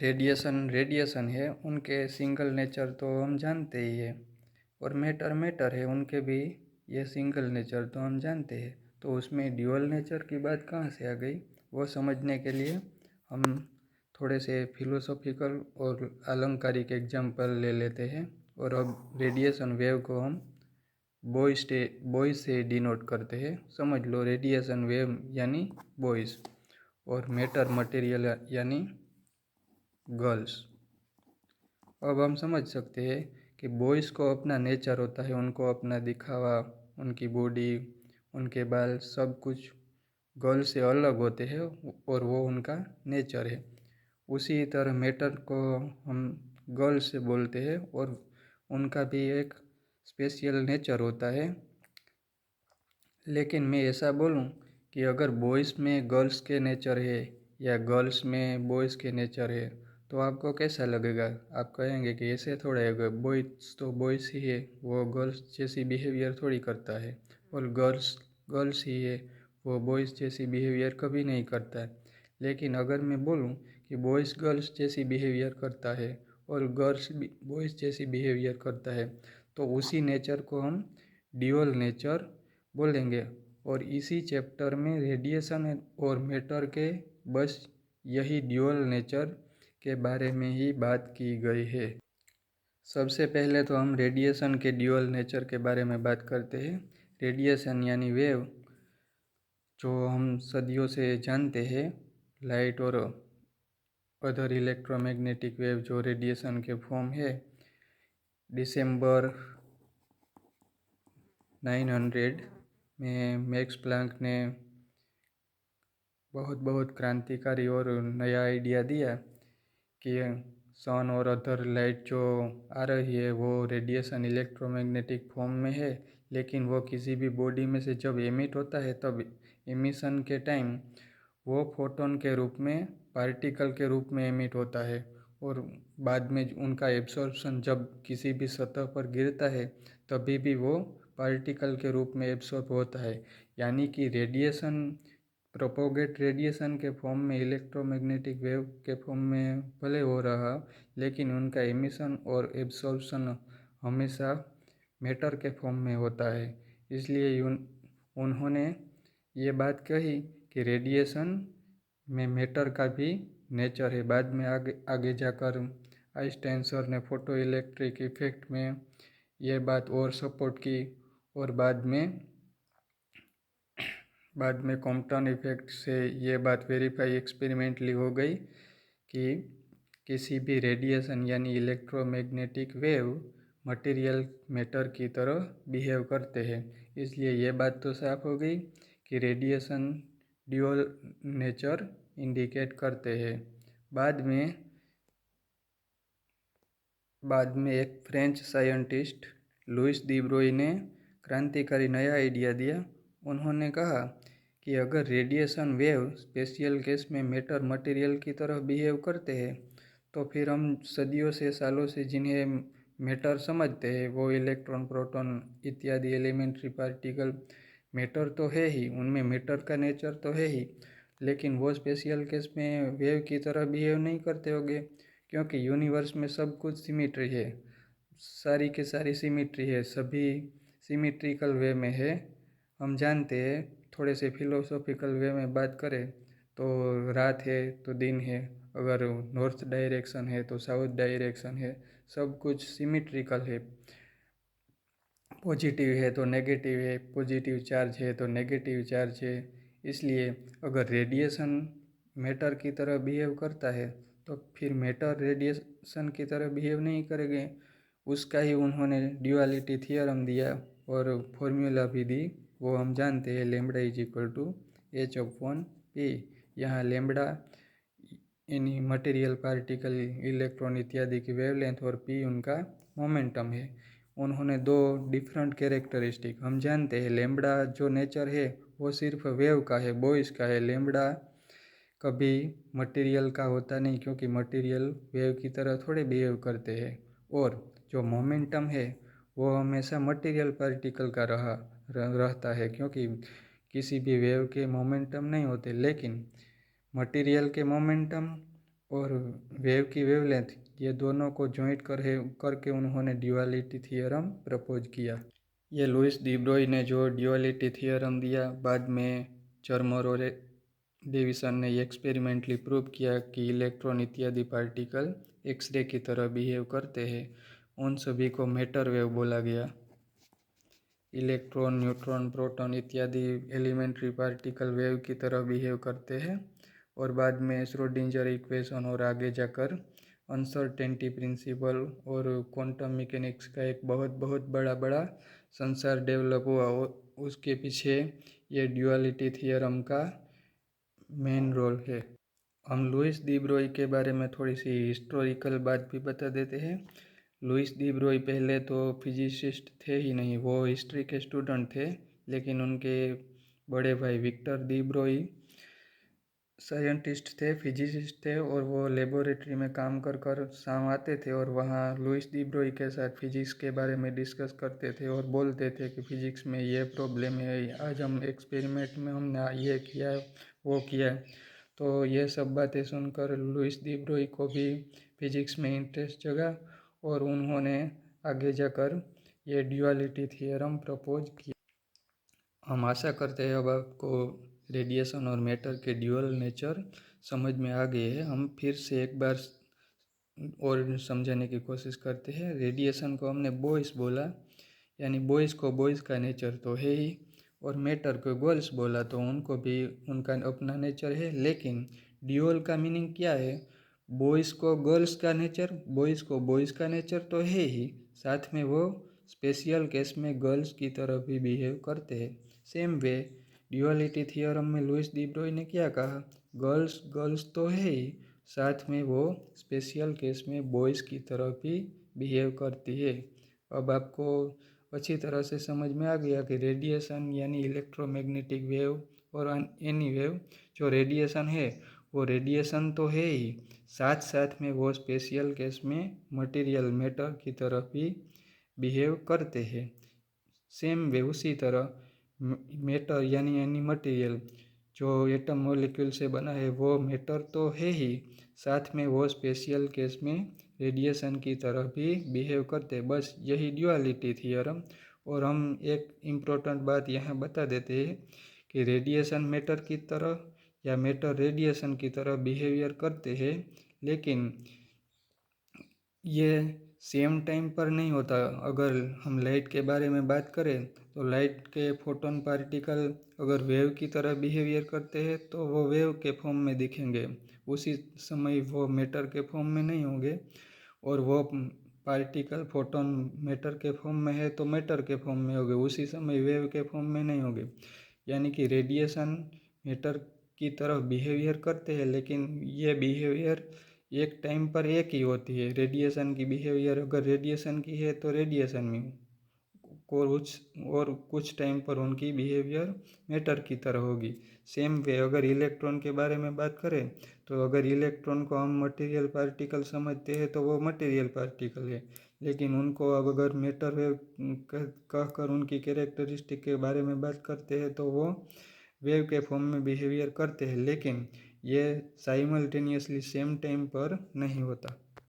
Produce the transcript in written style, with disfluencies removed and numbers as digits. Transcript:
Radiation radiation है, उनके single nature तो हम जानते ही है, और मैटर मैटर है, उनके भी ये सिंगल नेचर तो हम जानते हैं। तो उसमें ड्यूअल नेचर की बात कहाँ से आ गई, वो समझने के लिए हम थोड़े से फिलोसॉफिकल और अलंकारिक एग्जाम्पल ले लेते हैं। और अब रेडिएशन वेव को हम बॉयज से डिनोट करते हैं। समझ लो, रेडिएशन वेव यानी बॉयज़ और मैटर मटेरियल यानी गर्ल्स। अब हम समझ सकते हैं कि बॉयज़ को अपना नेचर होता है, उनको अपना दिखावा, उनकी बॉडी, उनके बाल, सब कुछ गर्ल्स से अलग होते हैं और वो उनका नेचर है। उसी तरह मैटर को हम गर्ल्स से बोलते हैं और उनका भी एक स्पेशल नेचर होता है। लेकिन मैं ऐसा बोलूं कि अगर बॉयज़ में गर्ल्स के नेचर है या गर्ल्स में बॉयज़ के नेचर है तो आपको कैसा लगेगा? आप कहेंगे कि ऐसे थोड़ा है, बॉयज़ तो बॉयज़ ही है, वो गर्ल्स जैसी बिहेवियर थोड़ी करता है, और गर्ल्स गर्ल्स ही है, वो बॉयज़ जैसी बिहेवियर कभी नहीं करता है। लेकिन अगर मैं बोलूं कि बॉयज़ गर्ल्स जैसी बिहेवियर करता है और गर्ल्स बॉयज़ जैसी बिहेवियर करता है, तो उसी नेचर को हम ड्यूअल नेचर बोलेंगे। और इसी चैप्टर में रेडिएशन और मैटर के बस यही ड्यूअल नेचर के बारे में ही बात की गई है। सबसे पहले तो हम रेडिएशन के ड्यूअल नेचर के बारे में बात करते हैं। रेडिएशन यानी वेव, जो हम सदियों से जानते हैं, लाइट और अदर इलेक्ट्रोमैग्नेटिक वेव जो रेडिएशन के फॉर्म है। दिसंबर 900 में मैक्स प्लैंक ने बहुत बहुत क्रांतिकारी और नया आइडिया दिया कि सन और अदर लाइट जो आ रही है वो रेडिएशन इलेक्ट्रोमैग्नेटिक फॉर्म में है, लेकिन वो किसी भी बॉडी में से जब एमिट होता है तब एमिशन के टाइम वो फोटोन के रूप में, पार्टिकल के रूप में एमिट होता है, और बाद में उनका एब्सॉर्प्शन जब किसी भी सतह पर गिरता है तभी भी वो पार्टिकल के रूप में एब्सॉर्ब होता है। यानी कि रेडिएशन प्रोपोगेट रेडिएशन के फॉर्म में, इलेक्ट्रोमैग्नेटिक वेव के फॉर्म में भले हो रहा, लेकिन उनका एमिशन और एब्सॉर्प्शन हमेशा मैटर के फॉर्म में होता है। इसलिए उन्होंने ये बात कही कि रेडिएशन में मैटर का भी नेचर है। बाद में आगे जाकर आइंस्टाइन सर ने फोटो इलेक्ट्रिक इफेक्ट में ये बात और सपोर्ट की, और बाद में कॉम्पटन इफेक्ट से ये बात वेरीफाई एक्सपेरिमेंटली हो गई कि किसी भी रेडिएशन यानी इलेक्ट्रोमैग्नेटिक वेव मटेरियल मैटर की तरह बिहेव करते हैं। इसलिए ये बात तो साफ हो गई कि रेडिएशन ड्यूअल नेचर इंडिकेट करते हैं। बाद में एक फ्रेंच साइंटिस्ट लुइस दी ब्रोई ने क्रांतिकारी नया आइडिया दिया। उन्होंने कहा कि अगर रेडिएशन वेव स्पेशल केस में मैटर मटेरियल की तरह बिहेव करते हैं तो फिर हम सदियों से, सालों से जिन्हें मैटर समझते हैं, वो इलेक्ट्रॉन, प्रोटॉन इत्यादि एलिमेंट्री पार्टिकल मैटर तो है ही, उनमें मैटर का नेचर तो है ही, लेकिन वो स्पेशल केस में वेव की तरह बिहेव नहीं करते होंगे, क्योंकि यूनिवर्स में सब कुछ सिमिट्री है, सारी के सारी सिमिट्री है, सभी सिमिट्रिकल वे में है। हम जानते हैं, थोड़े से फिलोसॉफिकल वे में बात करें तो रात है तो दिन है, अगर नॉर्थ डायरेक्शन है तो साउथ डायरेक्शन है, सब कुछ सिमिट्रिकल है। पॉजिटिव है तो नेगेटिव है, पॉजिटिव चार्ज है तो नेगेटिव चार्ज है। इसलिए अगर रेडिएशन मैटर की तरह बिहेव करता है तो फिर मैटर रेडिएशन की तरह बिहेव नहीं करेंगे। उसका ही उन्होंने ड्यूअलिटी थियरम दिया और फॉर्मूला भी दी, वो हम जानते हैं, lambda is equal to h/p। यहाँ लैम्बडा यानी मटेरियल, पार्टिकल, इलेक्ट्रॉन इत्यादि की वेवलेंथ और p उनका मोमेंटम है। उन्होंने दो डिफरेंट कैरेक्टरिस्टिक, हम जानते हैं लैम्बडा जो नेचर है वो सिर्फ वेव का है, बॉयज़ का है। लैम्बडा कभी मटेरियल का होता नहीं, क्योंकि मटेरियल वेव की तरह थोड़े बिहेव करते हैं। और जो मोमेंटम है वो हमेशा मटेरियल पार्टिकल का रहता है, क्योंकि किसी भी वेव के मोमेंटम नहीं होते, लेकिन मटेरियल के मोमेंटम और वेव की वेवलेंथ, ये दोनों को जॉइंट करके उन्होंने ड्यूअलिटी थियरम प्रपोज किया। ये लुइस डी ब्रोई ने जो ड्यूअलिटी थियरम दिया, बाद में चर्मर और डेविसन ने एक्सपेरिमेंटली प्रूव किया कि इलेक्ट्रॉन इत्यादि पार्टिकल एक्सरे की तरह बिहेव करते हैं। उन सभी को मैटर वेव बोला गया। इलेक्ट्रॉन, न्यूट्रॉन, प्रोटॉन इत्यादि एलिमेंट्री पार्टिकल वेव की तरह बिहेव करते हैं। और बाद में श्रोडिंजर इक्वेशन और आगे जाकर अनसर्टेनिटी प्रिंसिपल और क्वांटम मैकेनिक्स का एक बहुत बहुत बड़ा संसार डेवलप हुआ। उसके पीछे ये ड्यूअलिटी थियरम का मेन रोल है। हम लुइस डी ब्रोई के बारे में थोड़ी सी हिस्टोरिकल बात भी बता देते हैं। लुइस डी ब्रोई पहले तो फिजिसिस्ट थे ही नहीं, वो हिस्ट्री के स्टूडेंट थे। लेकिन उनके बड़े भाई विक्टर डी ब्रोई साइंटिस्ट थे, फिजिसिस्ट थे, और वो लेबोरेटरी में काम कर कर शाम आते थे और वहाँ लुइस डी ब्रोई के साथ फिजिक्स के बारे में डिस्कस करते थे और बोलते थे कि फिजिक्स में ये प्रॉब्लम है, आज हम एक्सपेरिमेंट में हमने ये किया है, वो किया है। तो ये सब बातें सुनकर लुइस डी ब्रोई को भी फिजिक्स में इंटरेस्ट जगा और उन्होंने आगे जाकर ये ड्यूअलिटी थियरम प्रपोज किया। हम आशा करते हैं अब आपको रेडिएशन और मैटर के ड्यूअल नेचर समझ में आ गए हैं। हम फिर से एक बार और समझाने की कोशिश करते हैं। रेडिएशन को हमने बॉयस बोला, यानी बॉयज़ को बॉयज़ का नेचर तो है ही, और मैटर को गर्ल्स बोला तो उनको भी उनका अपना नेचर है। लेकिन ड्यूअल का मीनिंग क्या है? बॉयज़ को गर्ल्स का नेचर, बॉयज़ को बॉयज़ का नेचर तो है ही, साथ में वो स्पेशल केस में गर्ल्स की तरह भी बिहेव करते हैं। सेम वे ड्यूअलिटी थियरम में लुइस डी ब्रोई ने क्या कहा? गर्ल्स गर्ल्स तो है ही, साथ में वो स्पेशल केस में बॉयज़ की तरह भी बिहेव करती है। अब आपको अच्छी तरह से समझ में आ गया कि रेडिएशन यानी इलेक्ट्रोमैग्नेटिक वेव और एनी वेव, जो रेडिएशन है वो रेडिएशन तो है ही, साथ साथ में वो स्पेशल केस में मटेरियल मैटर की तरह भी बिहेव करते हैं। सेम वे उसी तरह मैटर यानी एनी मटेरियल जो एटम मॉलिक्यूल से बना है वो मैटर तो है ही, साथ में वो स्पेशल केस में रेडिएशन की तरह भी बिहेव करते। बस यही ड्यूअलिटी थियरम। और हम एक इम्पोर्टेंट बात यहाँ बता देते हैं कि रेडिएशन मैटर की तरह या मैटर रेडिएशन की तरह बिहेवियर करते हैं, लेकिन ये सेम टाइम पर नहीं होता। अगर हम लाइट के बारे में बात करें तो लाइट के फोटोन पार्टिकल अगर वेव की तरह बिहेवियर करते हैं तो वो वेव के फॉर्म में दिखेंगे, उसी समय वो मैटर के फॉर्म में नहीं होंगे। और वो पार्टिकल फोटोन मैटर के फॉर्म में है तो मैटर के फॉर्म में होंगे, उसी समय वेव के फॉर्म में नहीं होंगे। यानी कि रेडिएशन मैटर की तरह बिहेवियर करते हैं, लेकिन ये बिहेवियर एक टाइम पर एक ही होती है। रेडिएशन की बिहेवियर अगर रेडिएशन की है तो रेडिएशन में, और कुछ टाइम पर उनकी बिहेवियर मैटर की तरह होगी। सेम वे अगर इलेक्ट्रॉन के बारे में बात करें तो अगर इलेक्ट्रॉन को हम मटेरियल पार्टिकल समझते हैं तो वो मटेरियल पार्टिकल है, लेकिन उनको अब अगर मैटर वेव कहकर उनकी कैरेक्टरिस्टिक के बारे में बात करते हैं तो वो वेव के फॉर्म में बिहेवियर करते हैं, लेकिन ये साइमल्टेनियसली सेम टाइम पर नहीं होता।